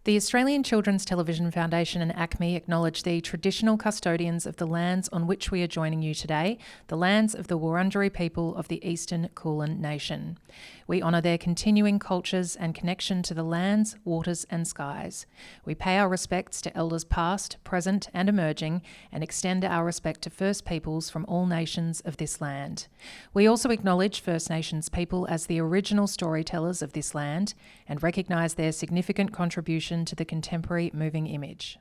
The Australian Children's Television Foundation and ACME acknowledge the traditional custodians of the lands on which we are joining you today, the lands of the Wurundjeri people of the Eastern Kulin Nation. We honour their continuing cultures and connection to the lands, waters and skies. We pay our respects to elders past, present and emerging, and extend our respect to First Peoples from all nations of this land. We also acknowledge First Nations people as the original storytellers of this land and recognise their significant contribution to the contemporary moving image.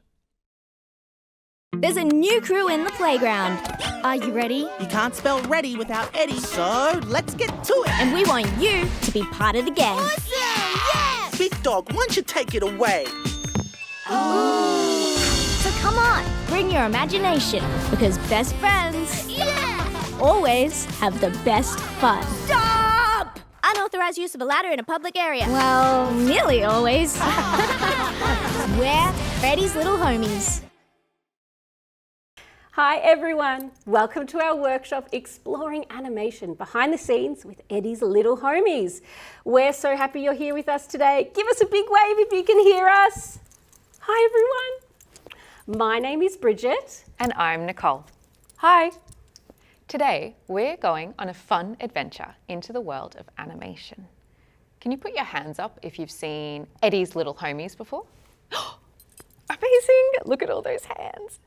There's a new crew in the playground. Are you ready? You can't spell ready without Eddie, so let's get to it. And we want you to be part of the gang. Awesome! Yeah! Big Dog, why don't you take it away? So come on, bring your imagination, because best friends always have the best fun. Stop! Unauthorized use of a ladder in a public area. Well, nearly always. We're Freddy's little homies. Hi everyone, welcome to our workshop Exploring Animation Behind the Scenes with Eddie's Little Homies. We're so happy you're here with us today. Give us a big wave if you can hear us. Hi everyone. My name is Bridget. And I'm Nicole. Hi. Today we're going on a fun adventure into the world of animation. Can you put your hands up if you've seen Eddie's Little Homies before? Amazing! Look at all those hands.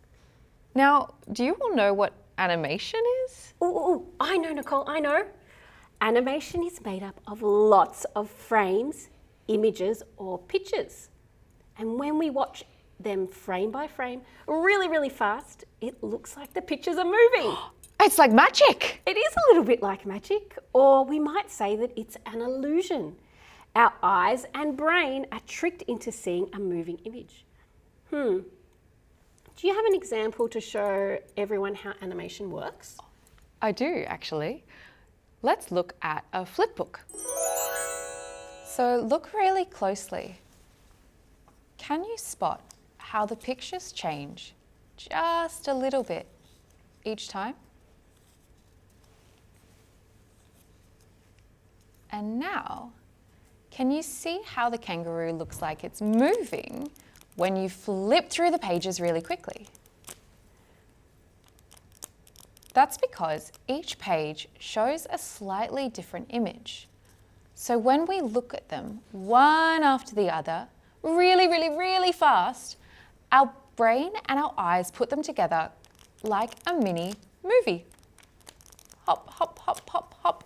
Now, do you all know what animation is? Oh, I know, Nicole, I know. Animation is made up of lots of frames, images or pictures. And when we watch them frame by frame, really, really fast, it looks like the pictures are moving. It's like magic. It is a little bit like magic, or we might say that it's an illusion. Our eyes and brain are tricked into seeing a moving image. Do you have an example to show everyone how animation works? I do, actually. Let's look at a flip book. So look really closely. Can you spot how the pictures change just a little bit each time? And now, can you see how the kangaroo looks like it's moving when you flip through the pages really quickly? That's because each page shows a slightly different image. So when we look at them one after the other, really, really, really fast, our brain and our eyes put them together like a mini movie. Hop, hop, hop, hop, hop.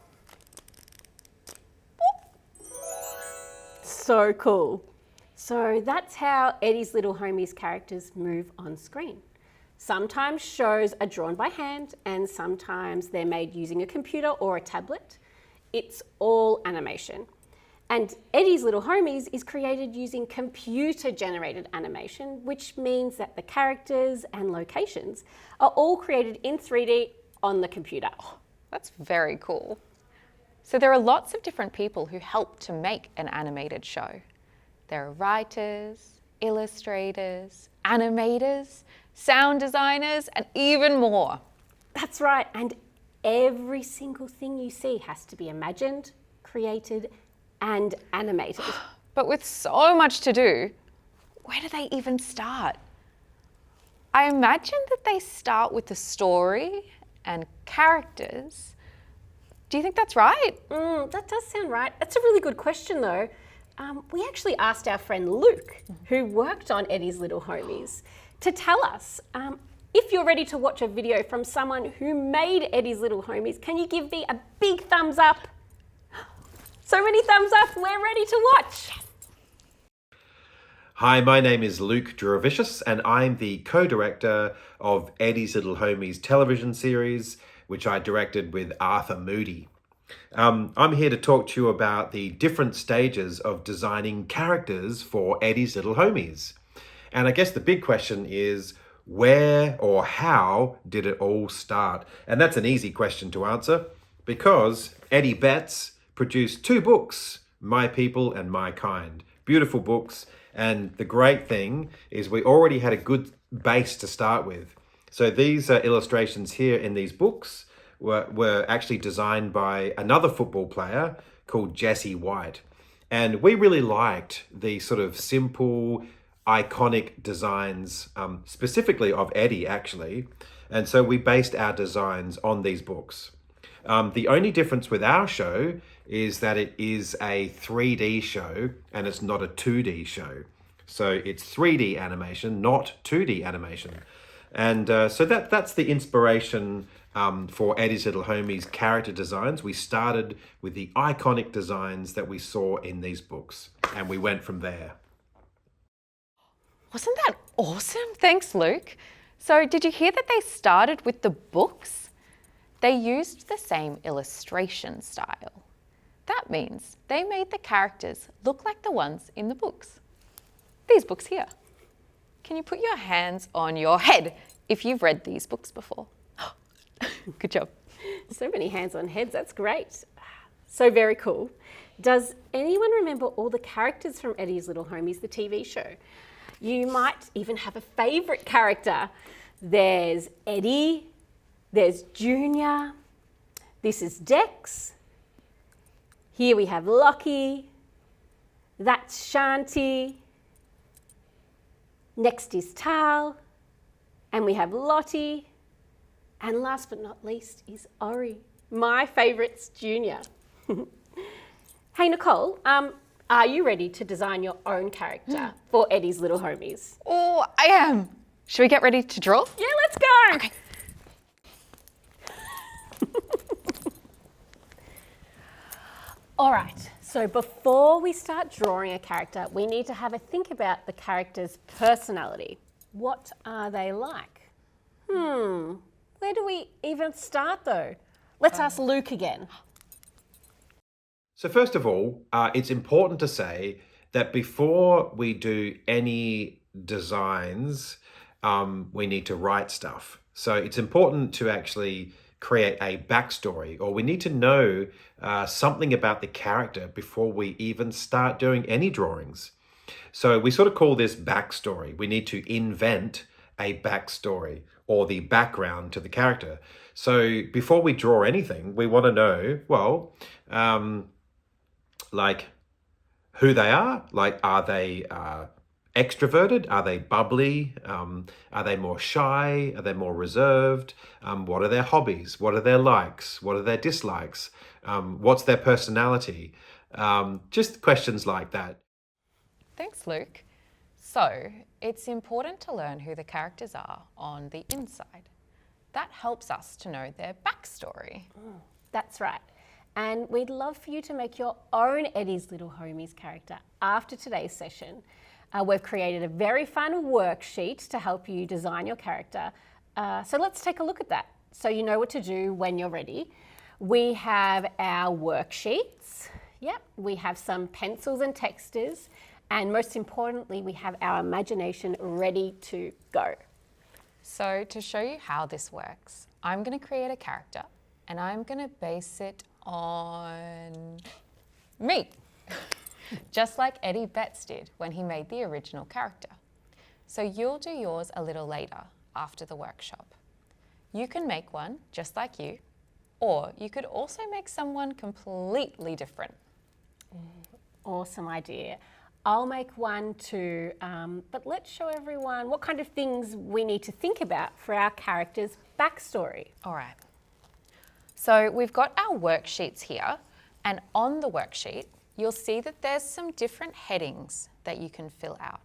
So cool. So that's how Eddie's Little Homies characters move on screen. Sometimes shows are drawn by hand and sometimes they're made using a computer or a tablet. It's all animation. And Eddie's Little Homies is created using computer-generated animation, which means that the characters and locations are all created in 3D on the computer. Oh, that's very cool. So there are lots of different people who help to make an animated show. There are writers, illustrators, animators, sound designers, and even more. That's right, and every single thing you see has to be imagined, created, and animated. But with so much to do, where do they even start? I imagine that they start with the story and characters. Do you think that's right? That does sound right. That's a really good question though. We actually asked our friend Luke, who worked on Eddie's Little Homies, to tell us, if you're ready to watch a video from someone who made Eddie's Little Homies, can you give me a big thumbs up? So many thumbs up, we're ready to watch. Hi, my name is Luke Durovicius and I'm the co-director of Eddie's Little Homies television series, which I directed with Arthur Moody. I'm here to talk to you about the different stages of designing characters for Eddie's Little Homies. And I guess the big question is, where or how did it all start? And that's an easy question to answer because Eddie Betts produced 2 books, My People and My Kind. Beautiful books. And the great thing is we already had a good base to start with. So these illustrations here in these books were actually designed by another football player called Jesse White. And we really liked the sort of simple, iconic designs, specifically of Eddie, actually. And so we based our designs on these books. The only difference with our show is that it is a 3D show and it's not a 2D show. So it's 3D animation, not 2D animation. And so that's the inspiration for Eddie's Little Homies character designs. We started with the iconic designs that we saw in these books, and we went from there. Wasn't that awesome? Thanks, Luke. So did you hear that they started with the books? They used the same illustration style. That means they made the characters look like the ones in the books. These books here. Can you put your hands on your head if you've read these books before? Good job. So many hands on heads, that's great. So very cool. Does anyone remember all the characters from Eddie's Little Homies, the TV show? You might even have a favourite character. There's Eddie, there's Junior, this is Dex, here we have Lockie, that's Shanti, next is Tal, and we have Lottie, and last but not least is Ori. My favourite's Junior. Hey Nicole, are you ready to design your own character for Eddie's Little Homies? Oh, I am. Should we get ready to draw? Yeah, let's go. Okay. All right, so before we start drawing a character, we need to have a think about the character's personality. What are they like? Where do we even start though? Let's ask Luke again. So first of all, it's important to say that before we do any designs, we need to write stuff. So it's important to actually create a backstory, or we need to know something about the character before we even start doing any drawings. So we sort of call this backstory. We need to invent a backstory or the background to the character. So before we draw anything, we want to know, well, like who they are. Like, are they extroverted? Are they bubbly? Are they more shy? Are they more reserved? What are their hobbies? What are their likes? What are their dislikes? What's their personality? Just questions like that. Thanks, Luke. So, it's important to learn who the characters are on the inside. That helps us to know their backstory. That's right. And we'd love for you to make your own Eddie's Little Homies character after today's session. We've created a very fun worksheet to help you design your character. So let's take a look at that so you know what to do when you're ready. We have our worksheets. Yep, we have some pencils and textures. And most importantly, we have our imagination ready to go. So to show you how this works, I'm going to create a character and I'm going to base it on me. Just like Eddie Betts did when he made the original character. So you'll do yours a little later after the workshop. You can make one just like you, or you could also make someone completely different. Awesome idea. I'll make one too, but let's show everyone what kind of things we need to think about for our character's backstory. All right. So we've got our worksheets here, and on the worksheet, you'll see that there's some different headings that you can fill out.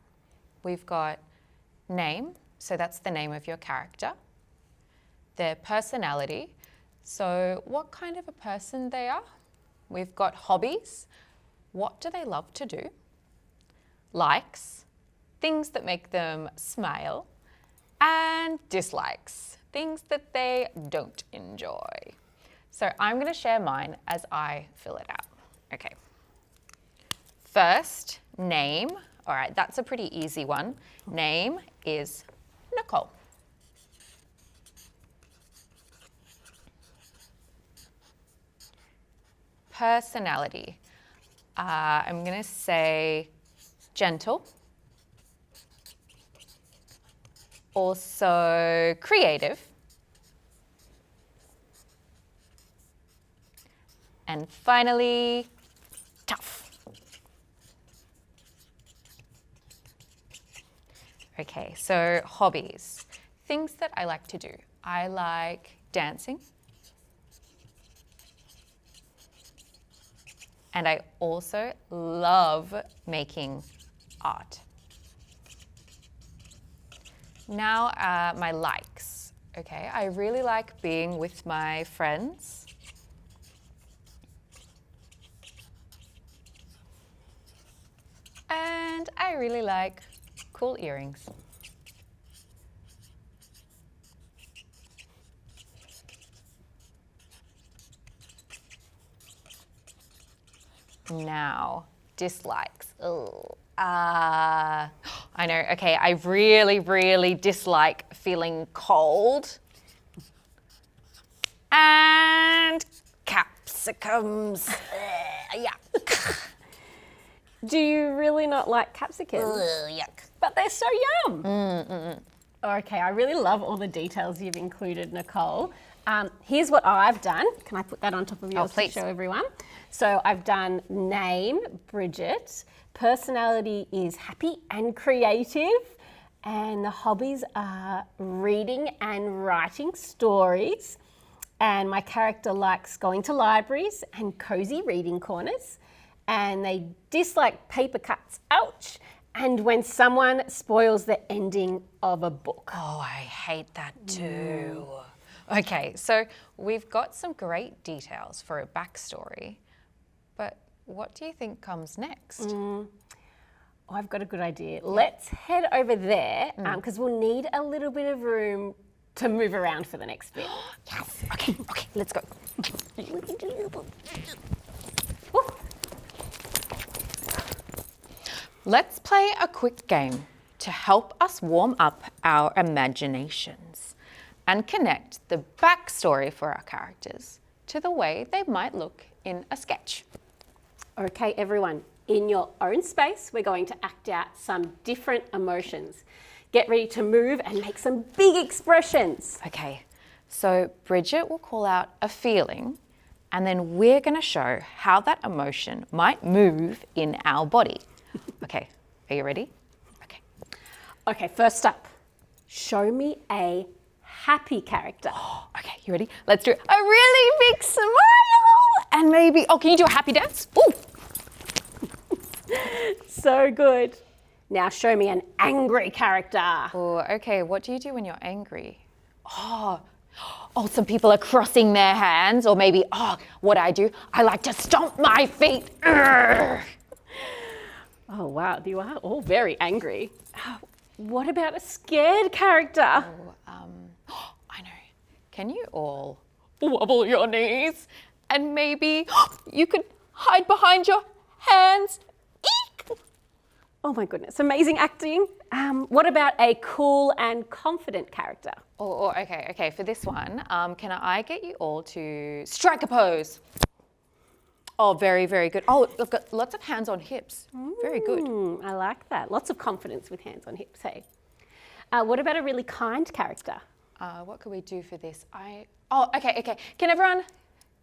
We've got name, so that's the name of your character. Their personality, so what kind of a person they are. We've got hobbies, what do they love to do? Likes, things that make them smile. And dislikes, things that they don't enjoy. So I'm going to share mine as I fill it out. Okay. First, name. All right, that's a pretty easy one. Name is Nicole. Personality. I'm going to say gentle. Also creative. And finally, tough. Okay, so hobbies, things that I like to do. I like dancing. And I also love making art. Now, my likes. Okay, I really like being with my friends. And I really like cool earrings. Now, dislikes. Ugh. I know, okay, I really, really dislike feeling cold. And capsicums. Yuck. Do you really not like capsicums? Yuck. But they're so yum. Okay, I really love all the details you've included, Nicole. Here's what I've done. Can I put that on top of yours to please. show everyone? So I've done name, Bridget. Personality is happy and creative. And the hobbies are reading and writing stories. And my character likes going to libraries and cozy reading corners. And they dislike paper cuts, ouch, and when someone spoils the ending of a book. Oh, I hate that too. Okay, so we've got some great details for a backstory, but what do you think comes next? Oh, I've got a good idea. Let's head over there because we'll need a little bit of room to move around for the next bit. Yes. Okay, let's go. Let's play a quick game to help us warm up our imaginations and connect the backstory for our characters to the way they might look in a sketch. Okay, everyone, in your own space, we're going to act out some different emotions. Get ready to move and make some big expressions. Okay, so Bridget will call out a feeling and then we're going to show how that emotion might move in our body. Okay, are you ready? Okay. Okay, first up, show me a happy character. Okay, you ready? Let's do a really big smile and maybe, oh, can you do a happy dance? Ooh. So good. Now show me an angry character. Oh, okay, what do you do when you're angry? Oh, some people are crossing their hands, or maybe, what I do, I like to stomp my feet. Urgh. Oh, wow, you are all very angry. What about a scared character? I know. Can you all wobble your knees? And maybe you could hide behind your hands. Eek! Oh my goodness, amazing acting. What about a cool and confident character? Okay, for this one, can I get you all to strike a pose? Oh, very, very good. Oh, I've got lots of hands on hips. Very good. I like that. Lots of confidence with hands on hips, hey? What about a really kind character? What could we do for this? Okay. Can everyone,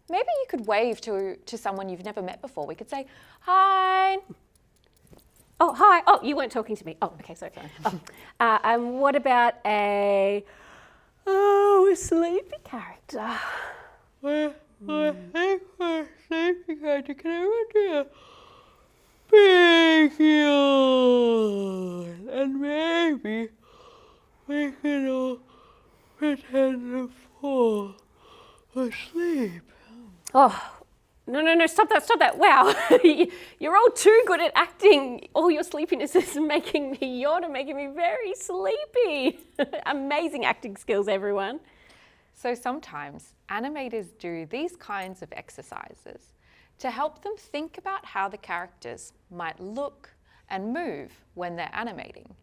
maybe you could wave to someone you've never met before. We could say, hi. Oh, hi. Oh, you weren't talking to me. Oh, okay, sorry. What about a sleepy character? I think we're sleeping. Can everyone do a big yawn? And maybe we can all pretend to fall asleep. Oh, no, stop that. Wow, you're all too good at acting. All your sleepiness is making me yawn and making me very sleepy. Amazing acting skills, everyone. So sometimes animators do these kinds of exercises to help them think about how the characters might look and move when they're animating.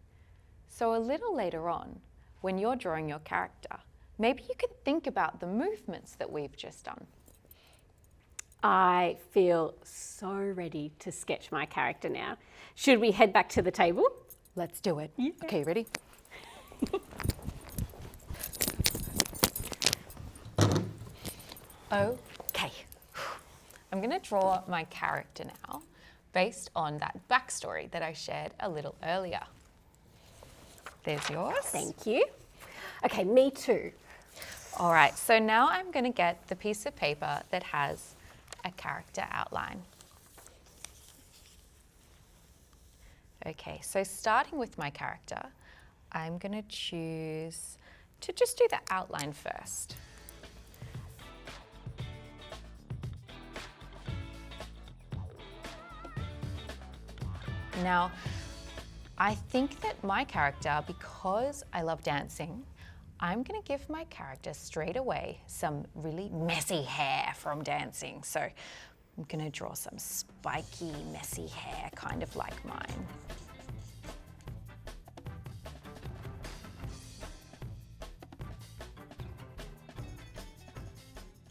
So a little later on, when you're drawing your character, maybe you could think about the movements that we've just done. I feel so ready to sketch my character now. Should we head back to the table? Let's do it. Yeah. Okay, ready? Okay, I'm going to draw my character now based on that backstory that I shared a little earlier. There's yours. Thank you. Okay, me too. All right, so now I'm going to get the piece of paper that has a character outline. Okay, so starting with my character, I'm going to choose to just do the outline first. Now, I think that my character, because I love dancing, I'm going to give my character straight away some really messy hair from dancing. So I'm going to draw some spiky, messy hair, kind of like mine.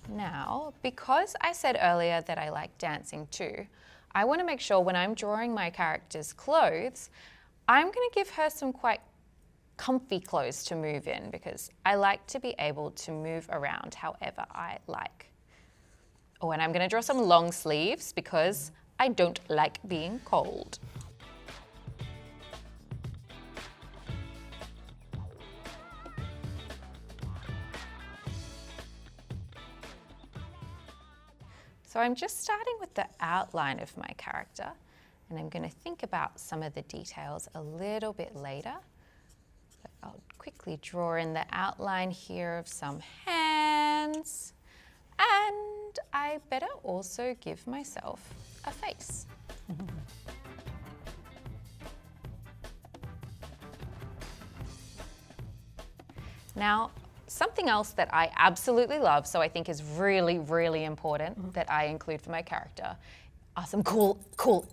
Now, because I said earlier that I like dancing too, I want to make sure when I'm drawing my character's clothes, I'm going to give her some quite comfy clothes to move in because I like to be able to move around however I like. Oh, and I'm going to draw some long sleeves because I don't like being cold. So I'm just starting with the outline of my character, and I'm going to think about some of the details a little bit later. But I'll quickly draw in the outline here of some hands, and I better also give myself a face. Now, something else that I absolutely love, so I think is really, really important that I include for my character, are some cool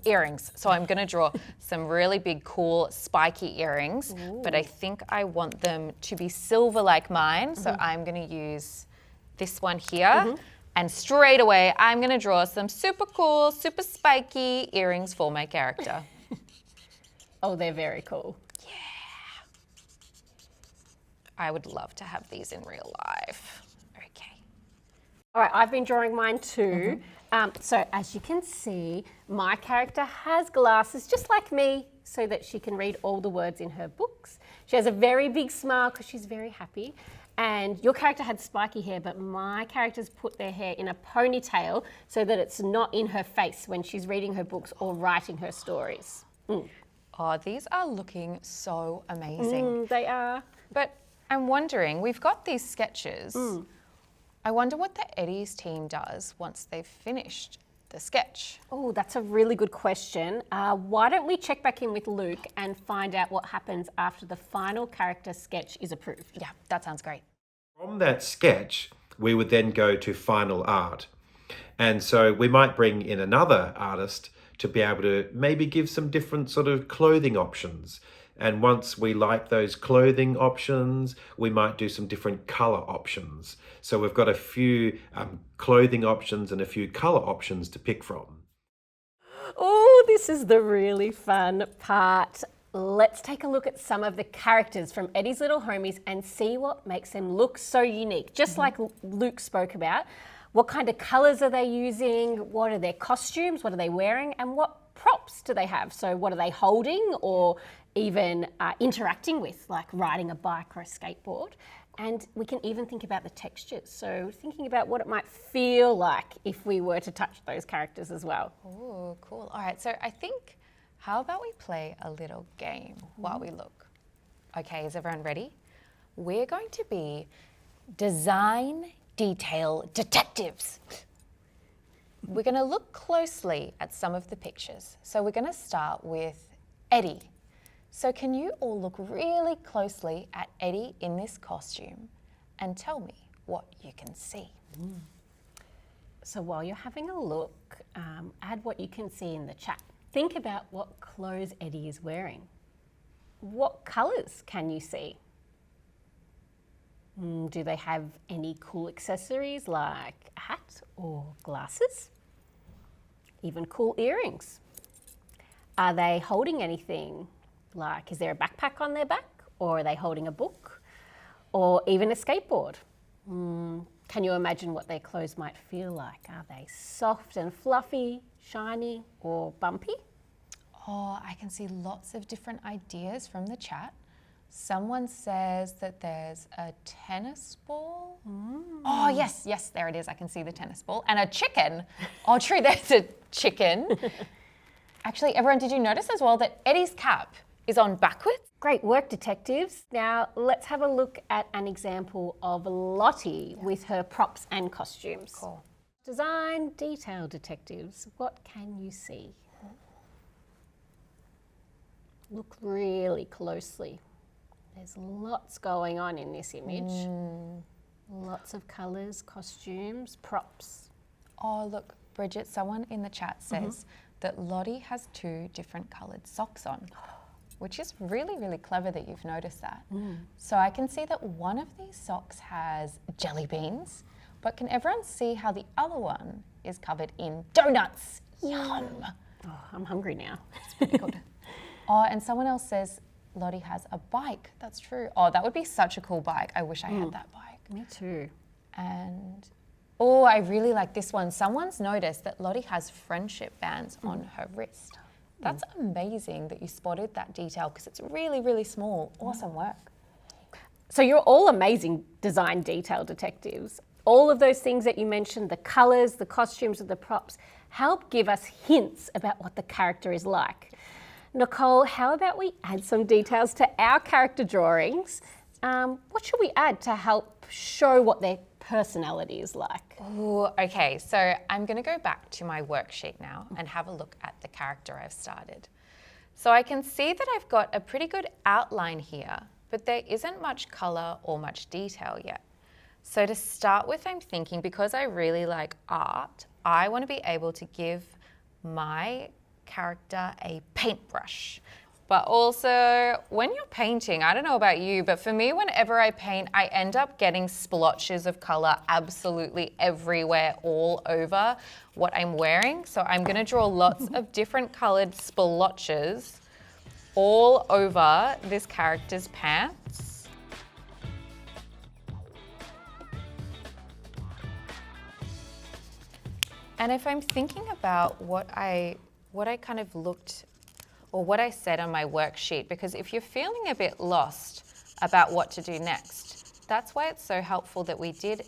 earrings. So I'm going to draw some really big, cool, spiky earrings, but I think I want them to be silver like mine, so I'm going to use this one here, and straight away I'm going to draw some super cool, super spiky earrings for my character. Oh, they're very cool. I would love to have these in real life. Okay. All right, I've been drawing mine too. So as you can see, my character has glasses just like me so that she can read all the words in her books. She has a very big smile because she's very happy. And your character had spiky hair, but my character's put their hair in a ponytail so that it's not in her face when she's reading her books or writing her stories. Oh, these are looking so amazing. They are. But I'm wondering, we've got these sketches. I wonder what the Eddie's team does once they've finished the sketch. Oh, that's a really good question. Why don't we check back in with Luke and find out what happens after the final character sketch is approved? Yeah, that sounds great. From that sketch, we would then go to final art. And so we might bring in another artist to be able to maybe give some different sort of clothing options. And once we like those clothing options, we might do some different color options. So we've got a few clothing options and a few color options to pick from. Oh, this is the really fun part. Let's take a look at some of the characters from Eddie's Little Homies and see what makes them look so unique. Just like Luke spoke about, what kind of colors are they using? What are their costumes? What are they wearing? And what props do they have? So what are they holding or even interacting with, like riding a bike or a skateboard? And we can even think about the textures. So thinking about what it might feel like if we were to touch those characters as well. Oh, cool. All right, so I think, how about we play a little game while we look? Okay, is everyone ready? We're going to be design detail detectives. We're going to look closely at some of the pictures. So we're going to start with Eddie. So can you all look really closely at Eddie in this costume and tell me what you can see? So while you're having a look, add what you can see in the chat. Think about what clothes Eddie is wearing. What colours can you see? Do they have any cool accessories like a hat or glasses? Even cool earrings? Are they holding anything? Like, is there a backpack on their back? Or are they holding a book? Or even a skateboard? Can you imagine what their clothes might feel like? Are they soft and fluffy, shiny, or bumpy? Oh, I can see lots of different ideas from the chat. Someone says that there's a tennis ball. Oh, yes, yes, there it is. I can see the tennis ball. And a chicken. Oh, true, there's a chicken. Actually, everyone, did you notice as well that Eddie's cap is on backwards? Great work, detectives. Now let's have a look at an example of Lottie with her props and costumes. Cool. Design detail, detectives. What can you see? Look really closely. There's lots going on in this image. Lots of colours, costumes, props. Oh, look, Bridget, someone in the chat says that Lottie has 2 different coloured socks on, which is really, really clever that you've noticed that. So I can see that one of these socks has jelly beans, but can everyone see how the other one is covered in donuts? Yum! Oh, I'm hungry now. It's pretty good. Oh, and someone else says Lottie has a bike. That's true. Oh, that would be such a cool bike. I wish I had that bike. Me too. And, oh, I really like this one. Someone's noticed that Lottie has friendship bands on her wrist. That's amazing that you spotted that detail because it's really, really small. Awesome work. So you're all amazing design detail detectives. All of those things that you mentioned, the colours, the costumes, and the props, help give us hints about what the character is like. Nicole, how about we add some details to our character drawings? What should we add to help show what their personality is like? Ooh, okay, so I'm going to go back to my worksheet now and have a look at the character I've started. So I can see that I've got a pretty good outline here, but there isn't much colour or much detail yet. So to start with, I'm thinking because I really like art, I want to be able to give my character a paintbrush. But also, when you're painting, I don't know about you, but for me, whenever I paint, I end up getting splotches of colour absolutely everywhere, all over what I'm wearing. So I'm going to draw lots of different coloured splotches all over this character's pants. And if I'm thinking about what I kind of looked or what I said on my worksheet, because if you're feeling a bit lost about what to do next, that's why it's so helpful that we did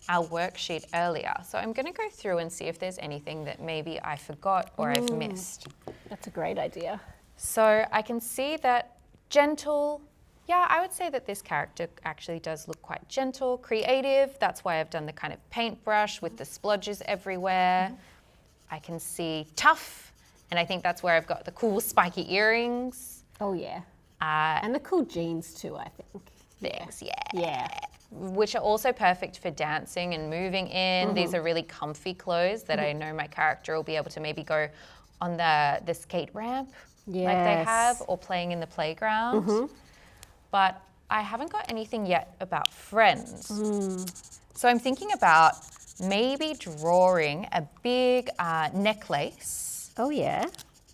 our worksheet earlier. So I'm going to go through and see if there's anything that maybe I forgot or I've missed. That's a great idea. So I can see that gentle, yeah, I would say that this character actually does look quite gentle, creative. That's why I've done the kind of paintbrush with the splodges everywhere. I can see tough. And I think that's where I've got the cool spiky earrings. Oh, yeah. And the cool jeans too, I think. Thanks, yeah. Yeah. Which are also perfect for dancing and moving in. These are really comfy clothes that I know my character will be able to maybe go on the skate ramp like they have, or playing in the playground. But I haven't got anything yet about friends. So I'm thinking about maybe drawing a big necklace. Oh, yeah.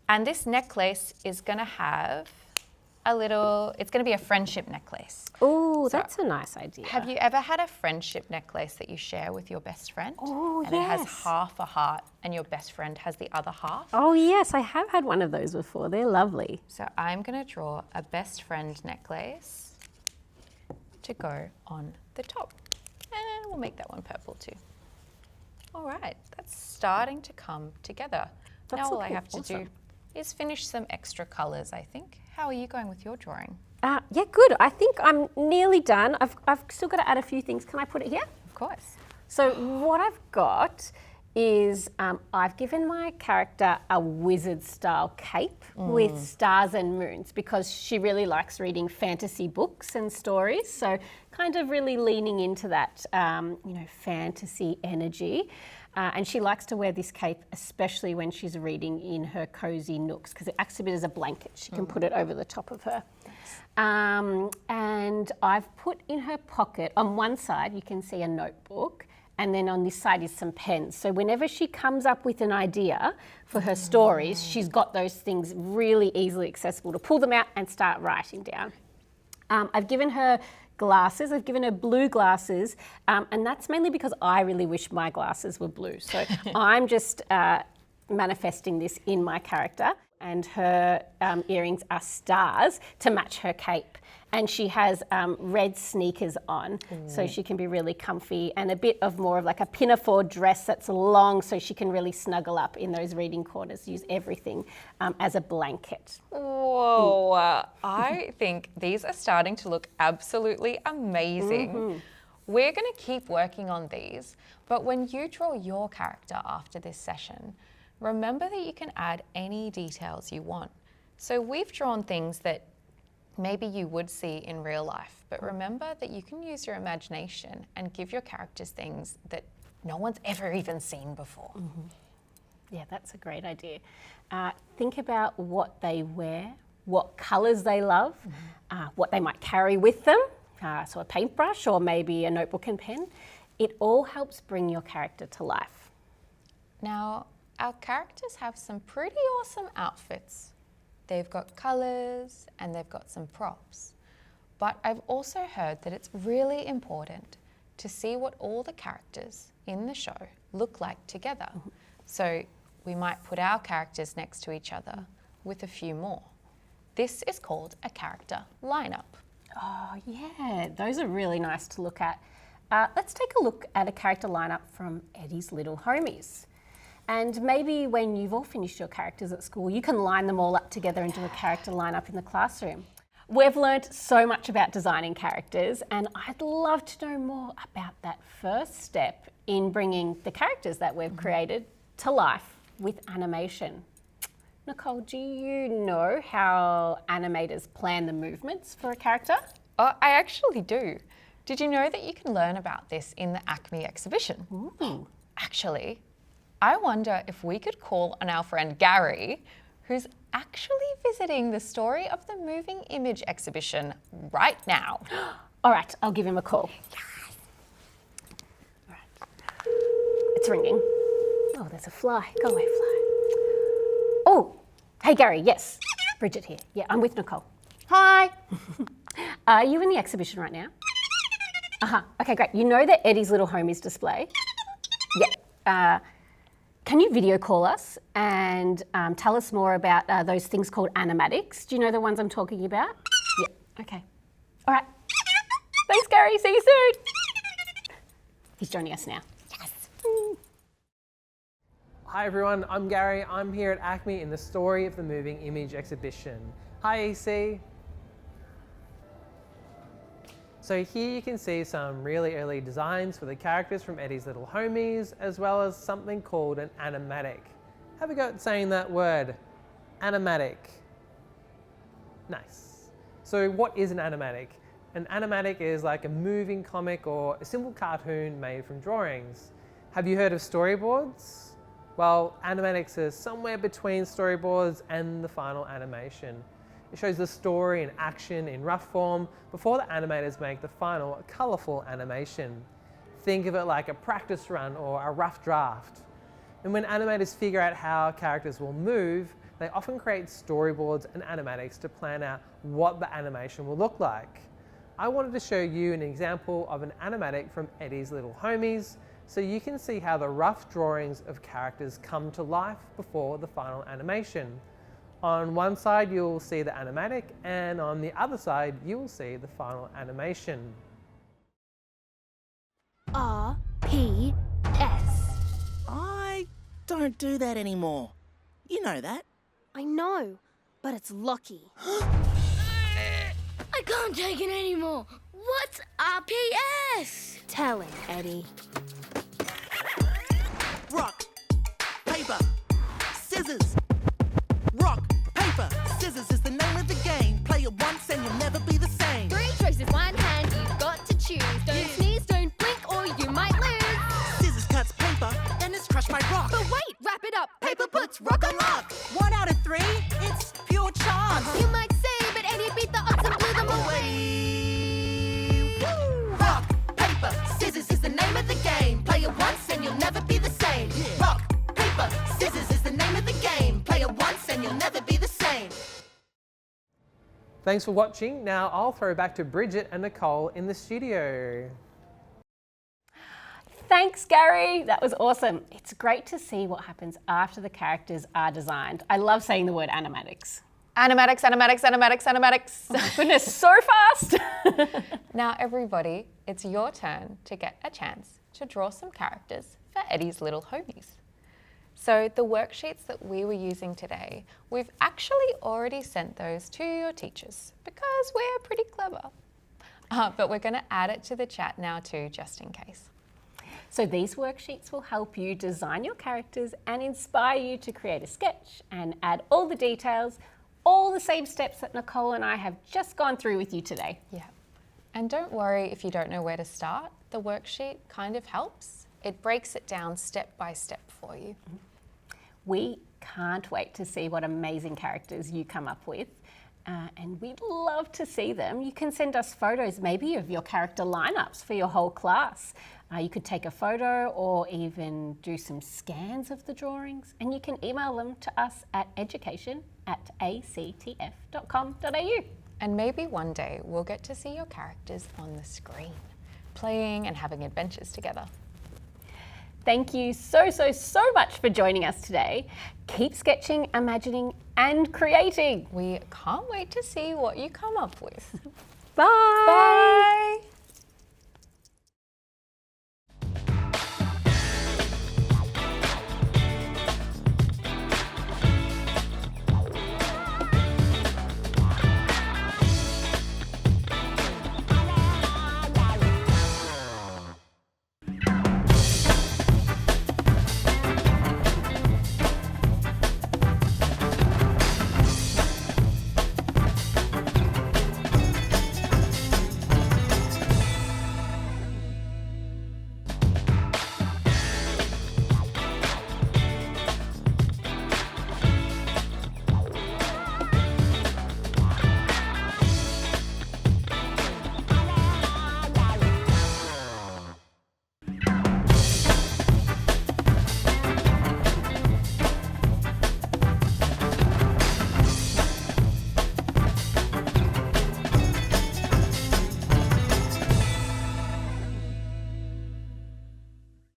And this necklace is going to have it's going to be a friendship necklace. Oh, that's a nice idea. Have you ever had a friendship necklace that you share with your best friend? Oh, and yes. it has half a heart and your best friend has the other half? Oh, yes, I have had one of those before. They're lovely. So I'm going to draw a best friend necklace to go on the top. And we'll make that one purple too. All right, that's starting to come together. That's now all I looking have to do awesome. is finish some extra colours, I think. How are you going with your drawing? Yeah, good. I think I'm nearly done. I've still got to add a few things. Can I put it here? Of course. So what I've got is I've given my character a wizard-style cape with stars and moons because she really likes reading fantasy books and stories. So kind of really leaning into that, fantasy energy. And she likes to wear this cape, especially when she's reading in her cozy nooks, because it acts a bit as a blanket. She can put it over the top of her. And I've put in her pocket, on one side, you can see a notebook, and then on this side is some pens. So whenever she comes up with an idea for her stories, she's got those things really easily accessible to pull them out and start writing down. I've given her glasses. I've given her blue glasses, and that's mainly because I really wish my glasses were blue. So I'm just manifesting this in my character. And her earrings are stars to match her cape. And she has red sneakers on, so she can be really comfy, and a bit of more of like a pinafore dress that's long, so she can really snuggle up in those reading corners, use everything as a blanket. Whoa, I think these are starting to look absolutely amazing. We're going to keep working on these, but when you draw your character after this session, remember that you can add any details you want. So we've drawn things that maybe you would see in real life, but remember that you can use your imagination and give your characters things that no one's ever even seen before. Yeah, that's a great idea. Think about what they wear, what colours they love, what they might carry with them, so a paintbrush or maybe a notebook and pen. It all helps bring your character to life. Now, our characters have some pretty awesome outfits. They've got colours and they've got some props. But I've also heard that it's really important to see what all the characters in the show look like together. So we might put our characters next to each other with a few more. This is called a character lineup. Oh yeah, those are really nice to look at. Let's take a look at a character lineup from Eddie's Little Homies. And maybe when you've all finished your characters at school, you can line them all up together and do a character lineup in the classroom. We've learnt so much about designing characters, and I'd love to know more about that first step in bringing the characters that we've created to life with animation. Nicole, do you know how animators plan the movements for a character? Oh, I actually do. Did you know that you can learn about this in the Acme exhibition? Ooh. Actually, I wonder if we could call on our friend Gary, who's actually visiting the Story of the Moving Image exhibition right now. All right, I'll give him a call. Yes. All right. It's ringing. Oh, there's a fly. Go away, fly. Oh, hey Gary, yes. Bridget here. Yeah, I'm with Nicole. Hi. Are you in the exhibition right now? Okay, great. You know the Eddie's Little Homies display? Yeah. Can you video call us and tell us more about those things called animatics? Do you know the ones I'm talking about? Yeah, okay. All right. Thanks, Gary. See you soon. He's joining us now. Yes. Hi everyone, I'm Gary. I'm here at Acme in the Story of the Moving Image exhibition. Hi EC. So here you can see some really early designs for the characters from Eddie's Little Homies, as well as something called an animatic. Have a go at saying that word, animatic. Nice. So what is an animatic? An animatic is like a moving comic or a simple cartoon made from drawings. Have you heard of storyboards? Well, animatics are somewhere between storyboards and the final animation. It shows the story and action in rough form before the animators make the final colourful animation. Think of it like a practice run or a rough draft. And when animators figure out how characters will move, they often create storyboards and animatics to plan out what the animation will look like. I wanted to show you an example of an animatic from Eddie's Little Homies, so you can see how the rough drawings of characters come to life before the final animation. On one side you'll see the animatic, and on the other side you will see the final animation. RPS. I don't do that anymore. You know that. I know, but it's lucky. I can't take it anymore. What's RPS? Tell him, Eddie. Rock, paper, scissors. Rock, paper, scissors is the name of the game. Play it once and you'll never be the same. Three choices, one hand, you've got to choose. Don't sneeze, don't blink, or you might lose. Scissors cuts paper, and it's crushed my rock. But wait, wrap it up. Paper puts rock on lock. 1 out of 3, it's pure chance. You might say, but Eddie beat the odds and blew them away. Woo! Rock, paper, scissors is the name of the game. Play it once and you'll never be the same. Rock, paper, scissors is the name of the game. Play it once and you'll never be the same. Thanks for watching. Now I'll throw back to Bridget and Nicole in the studio. Thanks, Gary. That was awesome. It's great to see what happens after the characters are designed. I love saying the word animatics. Animatics, animatics, animatics, animatics. Oh my goodness, so fast. Now everybody, it's your turn to get a chance to draw some characters for Eddie's Little Homies. So the worksheets that we were using today, we've actually already sent those to your teachers because we're pretty clever. But we're going to add it to the chat now too, just in case. So these worksheets will help you design your characters and inspire you to create a sketch and add all the details, all the same steps that Nicole and I have just gone through with you today. Yeah. And don't worry if you don't know where to start. The worksheet kind of helps. It breaks it down step by step for you. We can't wait to see what amazing characters you come up with. And we'd love to see them. You can send us photos maybe of your character lineups for your whole class. You could take a photo or even do some scans of the drawings, and you can email them to us at education@actf.com.au. And maybe one day we'll get to see your characters on the screen, playing and having adventures together. Thank you so much for joining us today. Keep sketching, imagining, and creating. We can't wait to see what you come up with. Bye. Bye.